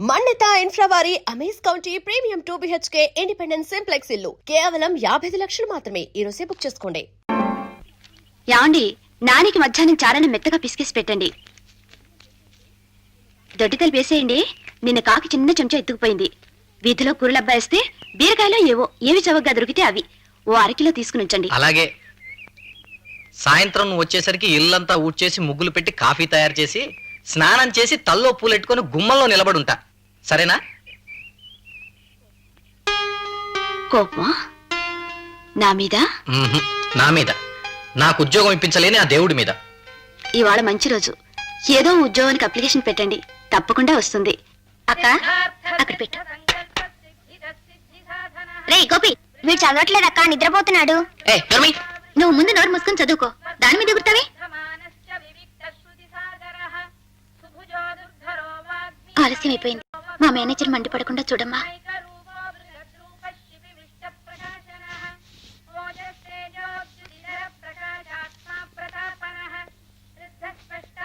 మన్నిత ఇన్ఫ్రావారి Amaze county premium 2 BHK independent simplex ఇల్లు కేవలం 55 లక్షలు మాత్రమే. ఈ రోజే బుక్ చేసుకోండి. యాండి నానికి మధ్యాహ్నం చారాన్ని మెత్తగా పిసికేసి పెట్టండి. దొడ్డితలు వేసేయండి. నిన్న కాకి చిన్న చెంచా ఎత్తుకుపోయింది. వీధిలో కూరలబ్బాయిస్తే బీరకాయలో ఏవి చవకగా దొరికితే అవి ఓ అరకిలో తీసుకుని ఉంచండి. అలాగే. సాయంత్రం నువ్వు వచ్చేసరికి ఇల్లంతా ఊడ్చేసి ముగ్గులు పెట్టి కాఫీ తయారు చేసి స్నానం చేసి తల్లో పూలెట్టుకొని గుమ్మంలో నిలబడుంటా. సరేనా? కోపమా నా మీద? నా మీద. నాకు ఉద్యోగం ఇప్పించలేని ఆ దేవుడి మీద. ఇవాళ మంచి రోజు. ఏదో ఉద్యోగానికి అప్లికేషన్ పెట్టండి, తప్పకుండా వస్తుంది. అక్క అక్కడ పెట్టు. రే గోపి, వీడు చదవట్లేదు అక్క, నిద్రపోతున్నాడు. నువ్వు ముందు నోరు మూసుకొని చదువుకో. దాని మీద ఎగురుతావే. ఆలస్యం అయిపోయింది. మా మేనేజర్ మండిపడకుండా చూడమ్మా.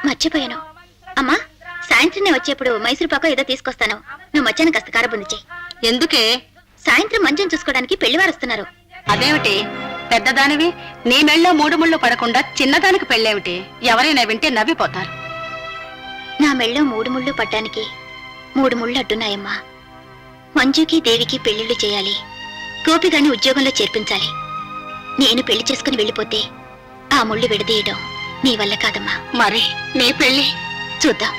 మర్చిపోయాను అమ్మా, సాయంత్రం నేను వచ్చేప్పుడు మైసూరు పాకో ఏదో తీసుకొస్తాను. నువ్వు మధ్యాహ్నం కాస్త కారబుంది చెయ్యి. ఎందుకే? సాయంత్రం మంచం చూసుకోవడానికి పెళ్లివారు వస్తున్నారు. అదేమిటి పెద్దదానివి, నీ మెళ్ళో 3 ముళ్ళు పడకుండా చిన్నదానికి పెళ్ళేమిటి? ఎవరైనా వింటే నవ్విపోతారు. నా మెళ్ళో 3 ముళ్ళు పడ్డానికి 3 ముళ్ళు అడ్డున్నాయమ్మా. మంజుకి దేవికి పెళ్లిళ్ళు చేయాలి, గోపిగాని ఉద్యోగంలో చేర్పించాలి. నేను పెళ్లి చేసుకుని వెళ్ళిపోతే ఆ ముళ్ళు విడదీయడం నీ వల్ల కాదమ్మా. మరి నీ పెళ్లి చూద్దాం.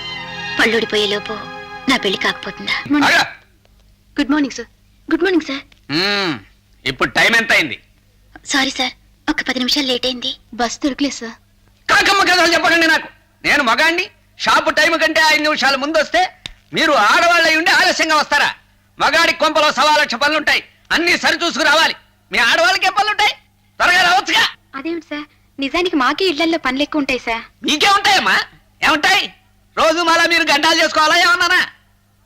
పళ్ళుడిపోయేలోపు నా పెళ్లి కాకపోతుందా? Good morning sir. Good morning sir. ఇప్పుడు టైం ఎంత అయింది? సారీ సార్, ఒక 10 నిమిషాలు లేట్ అయింది. బస్ దొరకలేదు సార్. కాకమ్మ కథలు చెప్పండి. నేను మగాండి. షాపు టైం కంటే 5 నిమిషాలు ముందు వస్తే మీరు ఆడవాళ్ళై ఉండి ఆలస్యంగా వస్తారా? మగాడి కొంపలో 1,00,000 పనులుంటాయి, అన్ని సరి చూసుకు రావాలి. మీ ఆడవాళ్ళకి పనులుంటాయి, త్వరగా రావచ్చుగా. అదేమిటి సార్, నిజానికి మాకే ఇళ్లలో పనులు ఎక్కువ ఉంటాయి సార్. మీకే ఉంటాయమ్మా. ఏముంటాయి? రోజు మళ్ళా మీరు గడ్డాలు చేసుకోవాలా ఏమన్నానా?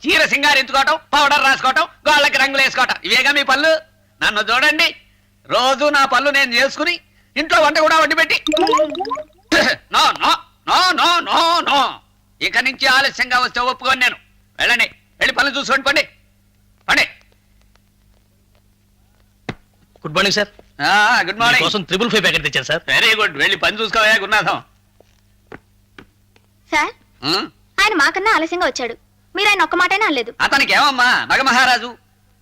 చీర సింగారించుకోవటం, పౌడర్ రాసుకోవటం, గోళ్ళకి రంగులు వేసుకోవటం, ఇవేగా మీ పనులు. నన్ను చూడండి, రోజు నా పనులు నేను చేసుకుని ఇంట్లో వంట కూడా వండి పెట్టి no no no no no no ఇక నుంచి ఆలస్యంగా వస్తే ఒప్పుకొని నేను. వెళ్ళండి, వెళ్ళి పనులు చూసుకోండి. పండి పండి. Good morning sir. Good morning. కోసం 555 ప్యాకెట్ తెచ్చారు సార్. Very good. వెళ్ళి పని చూసుకోవా గురునాథం. సార్, ఆయన మాకన్నా ఆలస్యంగా వచ్చాడు. మీరు ఆయన ఒక్క మాటైనా అనలేదు. అతనికి ఏమమ్మా, మగమహారాజు.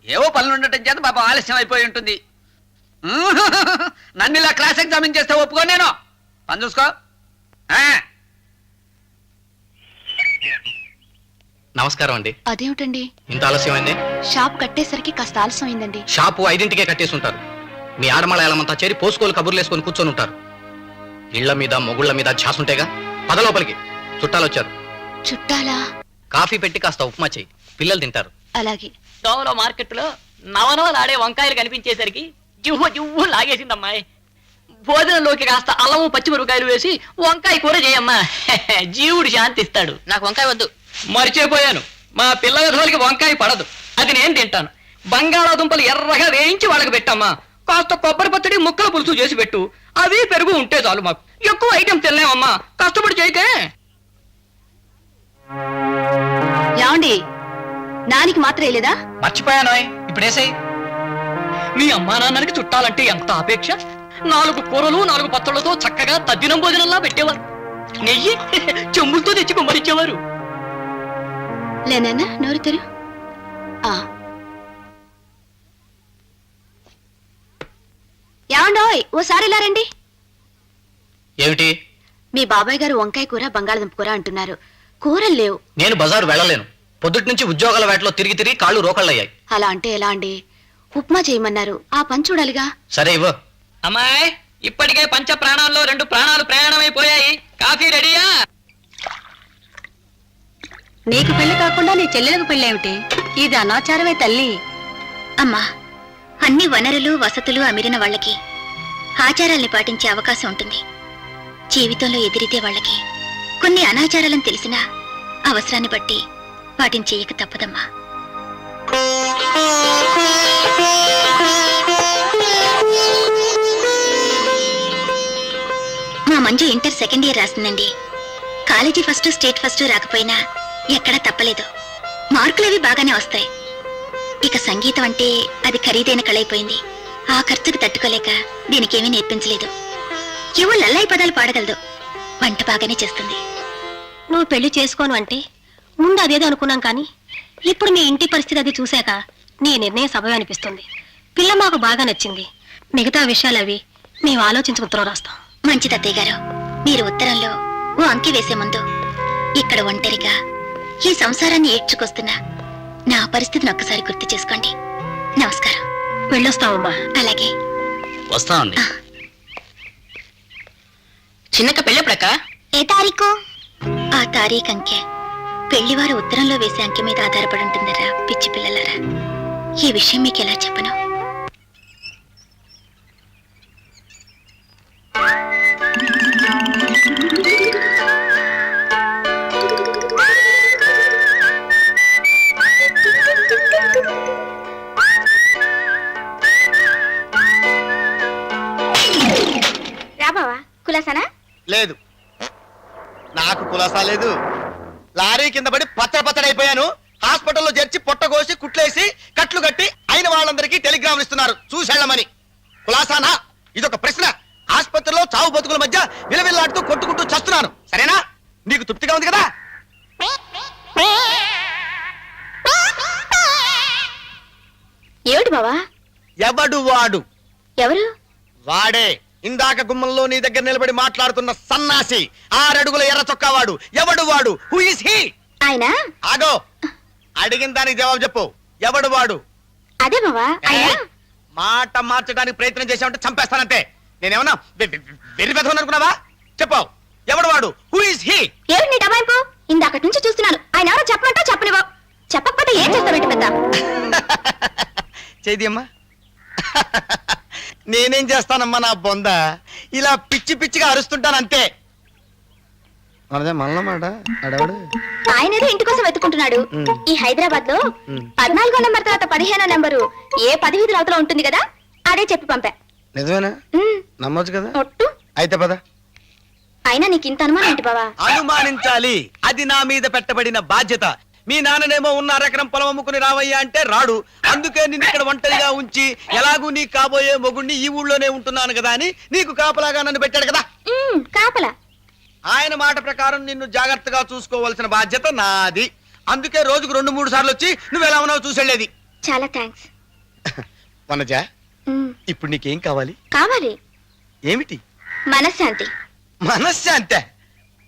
ఏవో పనులు ఉండటం చేత పాపం ఆలస్యం అయిపోయి ఉంటుంది. నన్ను ఇలా క్లాస్ ఎగ్జామిన్ చేస్తే ఒప్పుకో నేను. పని చూసుకో. నమస్కారం అండి. అదేమిటండి ఇంత ఆలస్యమైంది? షాప్ కట్టేసరికి కాస్త ఆలస్యం అయిందండి. షాపు 5ంటికే కట్టేసి ఉంటారు. మీ ఆడమళయాలమంతా చేరి పోసుకోలు కబుర్లు వేసుకొని కూర్చొని ఉంటారు. ఇళ్ల మీద మొగుళ్ల మీద ఝాసుంటేగా. పద లోపలికి, చుట్టాలు వచ్చారు. చుట్టాలా? కాఫీ పెట్టి కాస్త ఉప్మా చెయ్యి, పిల్లలు తింటారు. అలాగే. దోమలో మార్కెట్ లో నవనవలాడే వంకాయలు కనిపించేసరికి జువ్వు జువ్వు లాగేసిందమ్మాయి. భోజనంలోకి కాస్త అల్లము పచ్చిమిరపకాయలు వేసి వంకాయ కూర చేయమ్మా, జీవుడు శాంతిస్తాడు. నాకు వంకాయ వద్దు. మర్చిపోయాను, మా పిల్ల విధులకి వంకాయ పడదు, అది నేను తింటాను. బంగాళాదుంపలు ఎర్రగా వేయించి వాళ్ళకి పెట్టమ్మా. కాస్త కొబ్బరి పచ్చడి ముక్కల పులుసు చేసి పెట్టు, అవి పెరుగు ఉంటే చాలు. మాకు ఎక్కువ ఐటెం తినలేమమ్మా, కష్టపడి చేయకే. ఏమండి, నానికి మాత్రం వేయలేదా? మర్చిపోయాను, ఇప్పుడు వేసేయి. మీ అమ్మా నాన్నకి చుట్టాలంటే ఎంత అపేక్ష. 4 కూరలు 4 పచ్చళ్ళతో చక్కగా తద్దినం భోజనంలా పెట్టేవారు. నెయ్యి చెంబులతో తెచ్చి కుమ్మరించేవారు. లేనన్నా, నోరు తెరు. ఏమండోయ్, ఓసారి ఇలా రండి. ఏమిటి? మీ బాబాయ్ గారు వంకాయ కూర బంగాళదుంప కూర అంటున్నారు. కూరలు లేవు. నేను బజారు వెళ్ళలేను. పొద్దుటి నుంచి ఉద్యోగాల వేటలో తిరిగి తిరిగి కాళ్ళు రోకళ్ళయ్యాయి. అలా అంటే ఎలా అండి? ఉప్మా చేయమన్నారు, ఆ పని చూడాలిగా. సరే ఇవ్వ. అమ్మాయి, ఇప్పటికే పంచ ప్రాణాల్లో 2 ప్రాణాలు ప్రయాణమైపోయాయి. కాఫీ రెడీయా? నీకు పెళ్లి కాకుండా నీ చెల్లెలకు పెళ్ళేమిటి? ఇది అనాచారమే తల్లి. అమ్మా, అన్ని వనరులు వసతులు అమిరిన వాళ్ళకి ఆచారాల్ని పాటించే అవకాశం ఉంటుంది. జీవితంలో ఎదిరితే వాళ్ళకి కొన్ని అనాచారాలను తెలిసినా అవసరాన్ని బట్టి వాటిని చేయక తప్పదమ్మా. మా మంజు ఇంటర్ 2nd ఇయర్ రాస్తుందండి. కాలేజీ ఫస్ట్, స్టేట్ ఫస్ట్ రాకపోయినా ఎక్కడా తప్పలేదు. మార్కులవి బాగానే వస్తాయి. ఇక సంగీతం అంటే అది ఖరీదైన కళైపోయింది. ఆ ఖర్చుకు తట్టుకోలేక దీనికేమీ నేర్పించలేదు. ఏవో లల్లాయి పదాలు పాడగలదు. వంట బాగానే చేస్తుంది. నువ్వు పెళ్లి చేసుకోను అంటే ముందు అదేదో అనుకున్నాం కానీ ఇప్పుడు మీ ఇంటి పరిస్థితి అది చూశాక నీ నిర్ణయం సబబే అనిపిస్తుంది. పిల్ల మాకు బాగా నచ్చింది. మిగతా విషయాలు అవి మేము ఆలోచించి ఉత్తరం రాస్తాం. మంచిది అత్తయ్య గారు. మీరు ఉత్తరంలో ఓ అంకి వేసే ముందు ఇక్కడ ఒంటరిగా ఈ సంసారాన్ని ఏడ్చుకొస్తున్నా నా పరిస్థితిని ఒక్కసారి గుర్తు చేసుకోండి. నమస్కారం. వెళ్ళొస్తామమ్మా. అలాగే. వస్తామండి. చిన్నక్క పెళ్ళెప్పుడక్క? ఏ తారీఖు? ఆ తారీఖు అంకె పెళ్లివారు ఉత్తరంలో వేసే అంకె మీద ఆధారపడి ఉంటుందరా పిచ్చి పిల్లలరా. ఈ విషయం మీకు ఎలా చెప్పను? రాబావా కులాసానా? లేదు, నాకు కులాసా లేదు. లారీ కింద పడి పచ్చడైపోయాను. హాస్పిటల్లో చేర్చి పొట్టగోసి కుట్లేసి కట్లు కట్టి అయిన వాళ్ళందరికీ టెలిగ్రామ్ ఇస్తున్నారు చూసేళ్లమని. కులాసానా? ఇదొక ప్రశ్న. ఆసుపత్రిలో చావు బతుకుల మధ్య విలవిల్లాడుతూ కొట్టుకుంటూ చస్తున్నాను. సరేనా? నీకు తృప్తిగా ఉంది కదా? ఏమిటి బావా? ఎవడు వాడు? ఎవరు? వాడే ఇందాక గుమ్మంలో నీ దగ్గర నిలబడి మాట్లాడుతున్న సన్నాసి, 6 అడుగుల ఎర్ర చొక్కావాడు. ఎవడు వాడు? Who is he? ఆయన ఆగో, అడిగిన దానికి జవాబు చెప్పు. ఎవడు వాడు? అదే బావా ఆయన. మాట మార్చడానికి ప్రయత్నం చేసావంటే చంపేస్తానంతే. నేనేమన్నా వెర్రి పెదవని అనుకున్నావా? చెప్పు, ఎవడు వాడు? Who is he? ఏమిటి నీ డబాయింపు? ఇందాకటి నుంచి చూస్తున్నాను. ఆయన ఎవరో చెప్పమంటా చెప్పనివో. చెప్పకపోతే ఏం చేస్తావేంటి పెద్ద? చేదియమ్మా. నేనేం చేస్తానమ్మా నా బొంద. ఇలా పిచ్చి పిచ్చిగా అరుస్తుంటానంతే. మనదే మళ్ళమాట అడవాడు. ఆయన ఏదో ఇంటి కోసం వెతుకుంటున్నాడు. ఈ హైదరాబాద్ లో 14వ నెంబర్ తర్వాత 15వ నెంబరు ఏ 10 వీధుల అవతల ఉంటుంది కదా, అదే చెప్పి పంపా. నిజమేనా? నమ్మొచ్చు కదా? ఒట్టు. అయితే పద. అయినా నీకు ఇంత అనుమానం ఏంటి బావా? అనుమానించాలి, అది నా మీద పెట్టబడిన బాధ్యత. మీ నాన్ననేమో ఉన్న 1 ఎకరం పొలం అమ్ముకుని రావయ్యా అంటే రాడు. అందుకే నిన్ను ఇక్కడ ఒంటరిగా ఉంచి ఎలాగూ నీ కాబోయే మొగుణ్ణి ఈ ఊళ్ళోనే ఉంటున్నాను కదా అని నీకు కాపలాగా నన్ను పెట్టాడు కదా. కాపలా? ఆయన మాట ప్రకారం నిన్ను జాగ్రత్తగా చూసుకోవాల్సిన బాధ్యత నాది. అందుకే రోజుకు 2-3 సార్లు వచ్చి నువ్వు ఎలా ఉన్నావు చూసెళ్ళేది. చాలా థ్యాంక్స్. వనజ, ఇప్పుడు నీకేం కావాలి? కావాలి. ఏమిటి? మనశ్శాంతి. మనశ్శాంతి?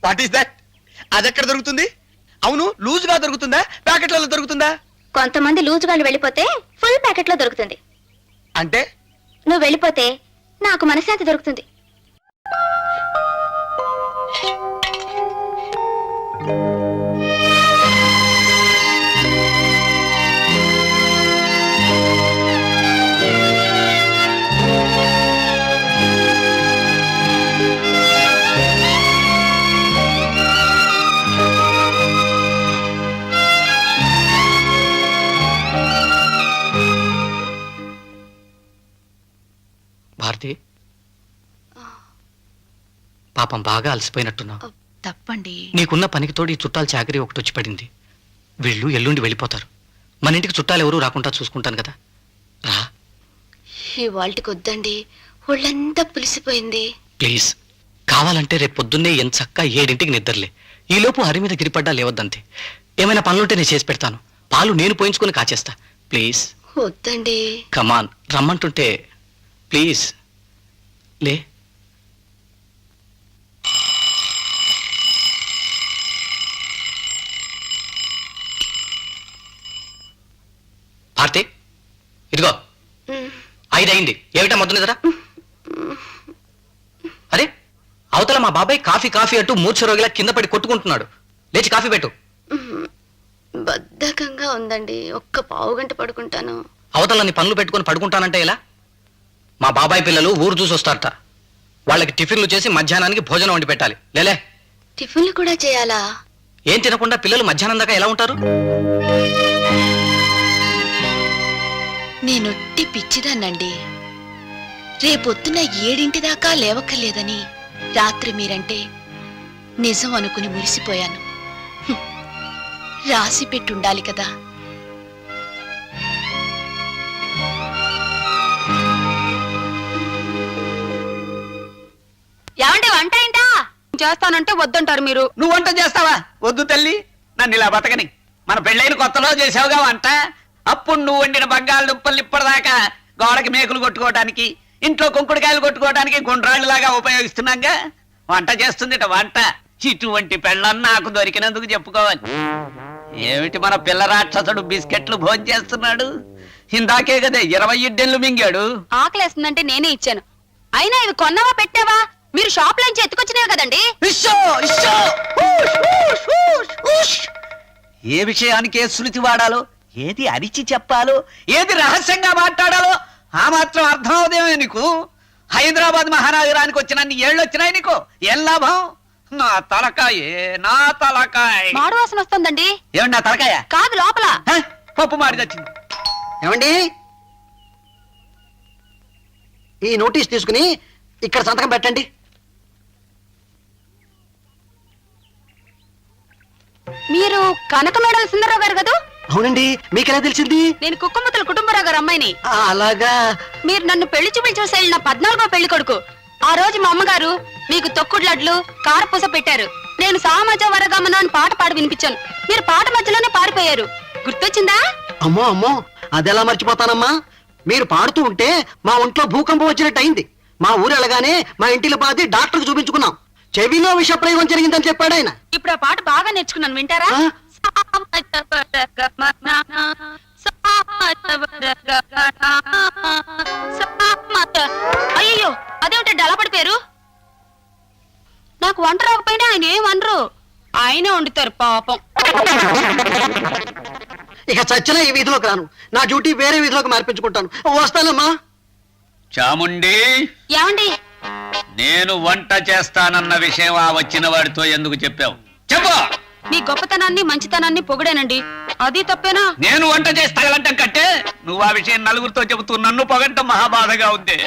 What is that? అది ఎక్కడ దొరుకుతుంది? అవును, లూజుగా దొరుకుతుందా, ప్యాకెట్లలో దొరుకుతుందా? కొంతమంది లూజుగాళ్ళు వెళ్ళిపోతే ఫుల్ ప్యాకెట్ లో దొరుకుతుంది. అంటే నువ్వు వెళ్ళిపోతే నాకు మనశ్శాంతి దొరుకుతుంది. భారతి, పాపం బాగా అలసిపోయినట్టున్నావు. తప్పండి. నీకున్న పనికి తోడు ఈ చుట్టాల చాకరీ ఒకటి వచ్చి పడింది. వీళ్ళు ఎల్లుండి వెళ్ళిపోతారు. మన ఇంటికి చుట్టాలు ఎవరు రాకుండా చూసుకుంటాను కదా. రా. ఈ వాళ్ళకి వద్దండి, ఒళ్ళంతా పులిసిపోయింది. ప్లీజ్, కావాలంటే రేపు పొద్దున్నే ఎంచక్కా 7ంటికి నిద్రలే. ఈలోపు హరి మీద గిరిపడ్డా లేవద్దంతే. ఏమైనా పనులుంటే నేను చేసి పెడతాను. పాలు నేను పోయించుకుని కాచేస్తా. ప్లీజ్. వద్దండి. కమాన్, రమ్మంటుంటే. ప్లీజ్ లే. భారతి, ఇదిగో 5 అయింది. ఏమిటా మొద్దు నిద్ర? అరే, అవతల మా బాబాయ్ కాఫీ కాఫీ అంటూ మూర్ఛ రోగిలా కింద పడి కొట్టుకుంటున్నాడు. లేచి కాఫీ పెట్టు. బద్ధకంగా ఉందండి, ఒక్క పావు గంట పడుకుంటాను. అవతల నీ పనులు పెట్టుకుని పడుకుంటానంటే ఎలా? మా బాబాయ్ పిల్లలు ఊరు చూసి వస్తారట. వాళ్ళకి టిఫిన్లు చేసి మధ్యాహ్నానికి భోజనం వండి పెట్టాలి. లేలే. టిఫిన్లు కూడా చేయాలా? ఏం తినకుండా పిల్లలు మధ్యాహ్నం దాకా ఎలా ఉంటారు? నేనొట్టి పిచ్చిదాన్నండి. రేపొద్దున 7 దాకా లేవక్కర్లేదని రాత్రి మీరంటే నిజం అనుకుని మురిసిపోయాను. రాసి పెట్టుండాలి కదా. ఏమండి వంట ఏంటా చేస్తానంటే వద్దంటారు మీరు. నువ్వు వంట చేస్తావా? వద్దు తల్లి, నన్ను ఇలా బతకని. మన పెళ్ళైన కొత్తలో చేసావుగా వంట. అప్పుడు నువ్వు వండిన బంగాళదుంపలు ఇప్పటిదాకా గోడకి మేకులు కొట్టుకోవడానికి, ఇంట్లో కుంకుడుకాయలు కొట్టుకోవడానికి గుండ్రాళ్ళలాగా ఉపయోగిస్తున్నాగా. వంట చేస్తుందిట వంట. ఇటువంటి పెళ్ళం నాకు దొరికినందుకు చెప్పుకోవాలి. ఏమిటి మన పిల్ల రాక్షసుడు బిస్కెట్లు భోజనం చేస్తున్నాడు? ఇందాకే కదా 20 ఇడ్డెన్లు మింగాడు. ఆకలేస్తుందంటే నేనే ఇచ్చాను. అయినా ఇవి కొన్నావా పెట్టావా? మీరు షాప్ లోంచి ఎత్తుకొచ్చినవి కదండి. ఇష్షో, ఇష్షో, ఊష్, ఊష్, ఊష్, ఊష్. ఏ విషయానికి ఏ శృతి వాడాలో, ఏది అరిచి చెప్పాలో, ఏది రహస్యంగా మాట్లాడాలో ఆ మాత్రం అర్థం అవుదేమో నీకు. హైదరాబాద్ మహానగరానికి వచ్చినన్ని ఏళ్ళు వచ్చినాయి నీకు. ఏం లాభం? నా తలకాయ, నా తలకాయ. మాడు వాసన వస్తుందండి. ఏమండి నా తలకాయ? కాదు లోపల. హ? పప్పు మాడిదొచ్చింది. ఏమండి, ఈ నోటీస్ తీసుకుని ఇక్కడ సంతకం పెట్టండి. మీరు కనక మేడల సుందరరావు గారు కదా? అవునండి, మీకెలా తెలిసింది? నేను కుక్కమ్మతుల కుటుంబరావు గారు అమ్మాయిని. అలాగా. మీరు నన్ను పెళ్లి చూపులు చూసి వెళ్ళిన 14వ పెళ్లి కొడుకు. ఆ రోజు మా అమ్మగారు మీకు తొక్కుడు లడ్లు కారపూస పెట్టారు. నేను సామజ వరగమన అని పాట పాడి వినిపించాను. మీరు పాట మధ్యలోనే పారిపోయారు. గుర్తొచ్చిందా? అమ్మో అమ్మో, అదెలా మర్చిపోతానమ్మా. మీరు పాడుతూ ఉంటే మా ఒంట్లో భూకంపం వచ్చినట్టు అయింది. మా ఊరు వెళ్ళగానే మా ఇంటిలో పాది డాక్టర్కి చూపించుకున్నాం. చెవిలో విషప్రయోగం జరిగిందని చెప్పాడు ఆయన. ఇప్పుడు ఆ పాట బాగా నేర్చుకున్నాను, వింటారా? ఆ? అయ్యో, అదేమిటి డలా పడిపోయారు? నాకు వంట రాకపోయినా ఆయన ఏమనరు. ఆయనే వండుతారు పాపం. ఇక చచ్చిన ఈ వీధిలోకి రాను. నా డ్యూటీ వేరే వీధిలోకి మార్పించుకుంటాను. వస్తానమ్మా. చాముండి, ఏమండి? నేను వంట చేస్తానన్న విషయం ఆ వచ్చిన వాడితో ఎందుకు చెప్పావు? చెప్పు. మీ గొప్పతనాన్ని మంచితనాన్ని పొగిడానండి. అది తప్పేనా? నేను వంట చేసి తగలంటాం కంటే నువ్వు ఆ విషయం నలుగురితో చెబుతూ నన్ను పొగంటం మహాబాధగా ఉంది.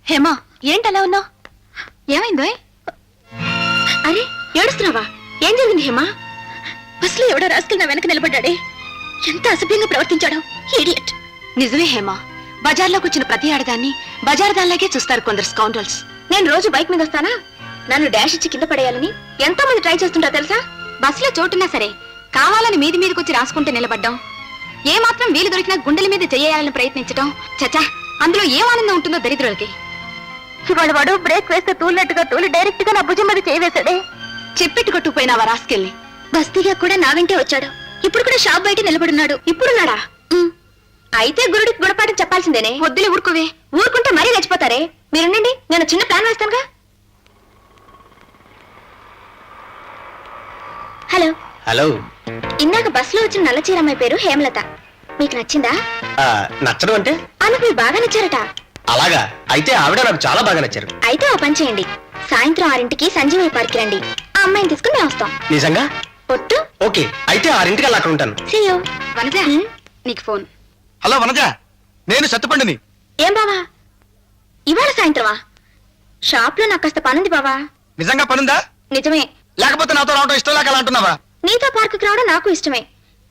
హేమా, ఏంటలా ఉన్నావు? ఏమైందో? అరే, ఏడుస్తున్నావా? ఏం జరిగింది హేమా? బస్సులో ఎవడో రాసుకెళ్ళి నా వెనక నిలబడ్డాడే. ఎంత అసభ్యంగా ప్రవర్తించాడో, ఇడియట్. నిజమే హేమా, బజార్లోకి వచ్చిన ప్రతి ఆడదాన్ని బజార్ దానిలాగే చూస్తారు కొందరు స్కౌండర్స్. నేను రోజు బైక్ మీద వస్తానా? నన్ను డాష్ ఇచ్చి కింద పడేయాలని ఎంతో మంది ట్రై చేస్తుంటా తెలుసా? బస్సులో చోటున్నా సరే కావాలని మీదికి వచ్చి రాసుకుంటే నిలబడ్డం, ఏ మాత్రం వీలు దొరికినా గుండెల మీద చేయాలని ప్రయత్నించడం, చచా అందులో ఏం ఆనందం ఉంటుందో దరిద్రులకి. ఇవాళ వాడు బ్రేక్ వేస్తే తూలినట్టుగా తూలి డైరెక్ట్ గా నా భుజం మీద చేయవేశాడే. చెప్పెట్టు కొట్టుకుపోయినావా రాసుకెళ్ళి? బస్తీగా కూడా నా వెంటే వచ్చాడు. ఇప్పుడు కూడా షాప్ బయట నిలబడున్నాడు. ఇప్పుడున్నాడా? అయితే గురుడికి గుణపాఠం చెప్పాల్సిందేనే. వద్దులే, ఊరుకోవే. ఊరుకుంటే మరీ చచ్చిపోతారే. మీరుండండి, నేను చిన్న ప్లాన్ వేస్తానుగా. Hello hello. ఇందాక బస్సులో వచ్చిన నల్ల చీరమ్మాయి పేరు హేమలత. మీకు నచ్చిందా? నచ్చడం అంటే? ఆమెకు మీరు బాగా నచ్చారట. అలాగా? అయితే ఆవిడ నాకు చాలా బాగా నచ్చారు. అయితే ఓ పని చేయండి, సాయంత్రం 6ంటికి సంజీవయ్య పార్క్ రండి. ఆ అమ్మాయిని తీసుకుని మేము వస్తాం. నిజంగా? ఒట్టు. ఓకే, అయితే 6ంటికి అలా అక్కడ ఉంటాను. See you. వనజ, నీకు ఫోన్. హలో వనజ, నేను సత్తుపండిని. ఏం బావా, ఇవాళ సాయంత్రమా? షాప్ లో నాకు కాస్త పనుంది బావా. నిజంగా పనుందా? నిజమే. లేకపోతే నాతో రావడం ఇష్టం లేక అలా అంటున్నావా? నీతో పార్కుకి రావడం నాకు ఇష్టమే,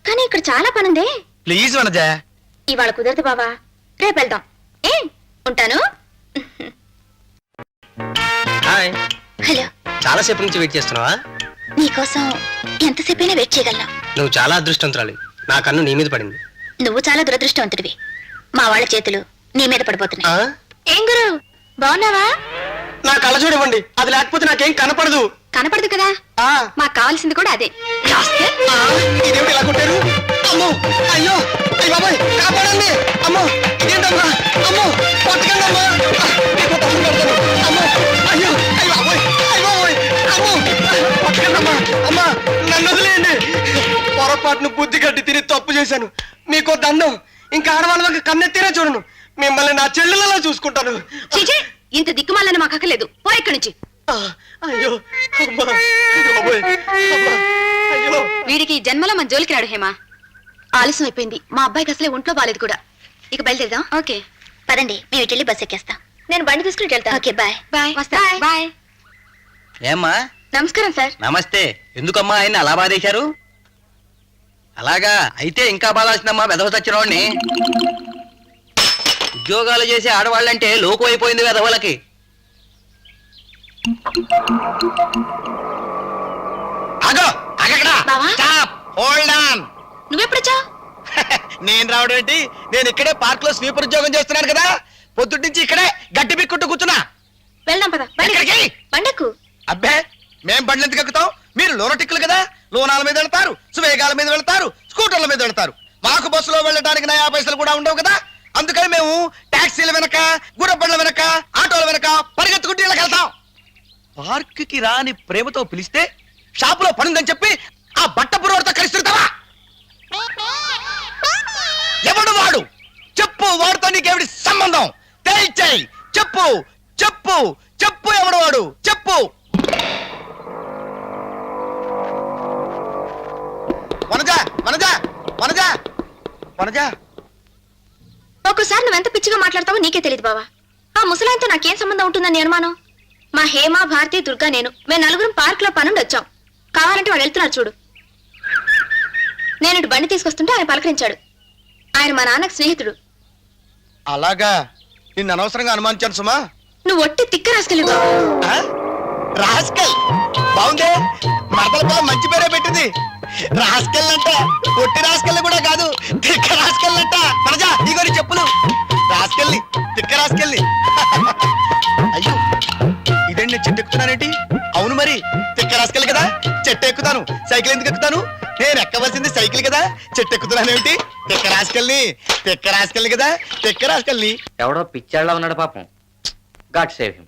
కానీ ఇక్కడ చాలా పనుందే. ప్లీజ్ వనజ. ఇవాళ కుదరదు బావా, రేపు వెళ్దాం. ఏ ఉంటాను. హాయ్. హలో. చాలా సేపు నుంచి వెయిట్ చేస్తున్నావా? నీకోసం ఎంతసేపైనా వెయిట్ చేయగలను. నువ్వు చాలా అదృష్టవంతురాలి. నా కన్ను నీ మీద పడింది. నువ్వు చాలా దురదృష్టవంతుడివి. మా వాళ్ళ చేతులు నీ మీద పడిపోతున్నాయి. ఏం గురు, బాగున్నావా? నా కళ్ళ చూడవండి, అది లేకపోతే నాకేం కనపడదు. కనపడదు కదా ఆ, మాకు కావాల్సింది కూడా అదే ఆ, ఇదేమిటి ఇలా కొట్టారు? అమ్మో అయ్యో అయ్య బాబాయ్ కాపాడండి! అమ్మో ఇదేంటమ్మా? అమ్మో పట్టకండి అమ్మా! మీకు తప్పు పెడతాను. అమ్మో అయ్యో అయ్య బాబాయ్ అయ్య బాబాయ్ అమ్మో పట్టకండి అమ్మా! అమ్మా నన్ను వదిలేయండి. పొరపాటును బుద్ధి గడ్డి తిని తప్పు చేశాను. మీకు దండం. ఇంకా ఆడవాళ్ళకి కన్నెత్తిరే చూడను. మిమ్మల్ని నా చెల్లెలలో చూసుకుంటాను. చీచీ ఇంత దిక్కుమాలని మాకు అక్కర్లేదు పో ఇక్కడి నుంచి ఆ, అయ్యో అమ్మా అయ్య బాబోయ్, అమ్మా అయ్యో వీడికి ఈ జన్మలో మన జోలికి రాడు హేమా ఆలస్యం అయిపోయింది మా అబ్బాయికి అసలే ఒంట్లో బాలేదు కూడా ఇక బయలుదేరదాం ఓకే పదండి మేము ఇటు వెళ్ళి బస్ ఎక్కేస్తాం నేను బండి తీసుకుని వెళ్తాను ఓకే బాయ్ బాయ్ వస్తా బాయ్ ఏమ్మా నమస్కారం సార్ నమస్తే. ఎందుకమ్మా ఆయన్ని అలా బాధేశారు? అలాగా అయితే ఇంకా బాధాల్సిందమ్మా వెధవ చచ్చినవాడిని. ఉద్యోగాలు చేసే ఆడవాళ్ళంటే లోకు అయిపోయింది వెధవలకి. ఆగో ఆగక్కడ బావా? Stop hold on. నువ్వెప్పుడొచ్చావు నేను రావడం ఏంటి? నేను ఇక్కడే పార్క్ లో స్వీపర్ ఉద్యోగం చేస్తున్నాను కదా, పొద్దుటి నుంచి ఇక్కడే గట్టి బిక్కుంటూ కూర్చున్నా. వెళ్దాం పద ఎక్కడికి? బండకు అబ్బే మేం బండ్లు ఎందుకు ఎక్కుతాం? మీరు లోనటిక్కులు కదా, లోనాల మీద వెళ్తారు, సువేగాల మీద వెళ్తారు, స్కూటర్ల మీద వెళ్తారు. మాకు బస్సులో వెళ్ళడానికి 9 పైసలు కూడా ఉండవు కదా. అందుకని మేము టాక్సీల వెనక, గుర్రబండ్ల వెనక, ఆటోల వెనక పరిగెత్తుకుంటూ ఇళ్ళకి వెళ్తాం. పార్కుకి రాని ప్రేమతో పిలిస్తే షాపులో పనుందని చెప్పి ఆ బట్ట పురోడితో కలిసి తిరుగుతావా? ఎవడు వాడు? చెప్పు, వాడితో నీకేమిటి సంబంధం? తేల్చేయ్. చెప్పు చెప్పు చెప్పు, ఎవడు వాడు? చెప్పు. వనజ వనజ వనజ వనజ ఒక్కసారి నువ్వెంత పిచ్చిగా మాట్లాడతావో నీకే తెలియదు బావా ఆ ముసలాయంతో నాకేం సంబంధం ఉంటుందని అనుమానం మా హేమ భారతి దుర్గా మేము నలుగురం పార్క్ లో పనుండి వచ్చాం కావాలంటే వాడు వెళ్తున్నారు చూడు నేను ఇటు బండి తీసుకొస్తుంటే ఆయన పలకరించాడు ఆయన మా నాన్నకు స్నేహితుడు అలాగా, నిన్ను అనవసరంగా అనుమానించాను సుమా. నువ్వు ఒట్టి తిక్క రాసుకెళ్ళి బావా ఆ? రాస్కల్ బాగుందే, మరదల పిల్ల మంచి పేరే పెట్టింది. రాస్కల్ అంట, పొట్టి రాస్కల్ కూడా కాదు, తిక్క రాస్కల్ అంట. మనజా ఇగోని చెప్పులు. రాస్కల్ని, తిక్క రాస్కల్ని. అయ్యో ఇదేంటి, నేను చెట్టు ఎక్కుతున్నానేంటి? అవును మరి, తిక్క రాస్కల్ కదా, చెట్టు ఎక్కుతాను. సైకిల్ ఎందుకు ఎక్కుతాను? నేను ఎక్కవలసింది సైకిల్ కదా, చెట్టు ఎక్కుతున్నానేమిటి? తిక్క రాస్కల్ని, తిక్క రాస్కల్ని కదా, తిక్క రాస్కల్ని. ఎవడో పిచ్చాళ్ళ ఉన్నాడు పాపం. God save him.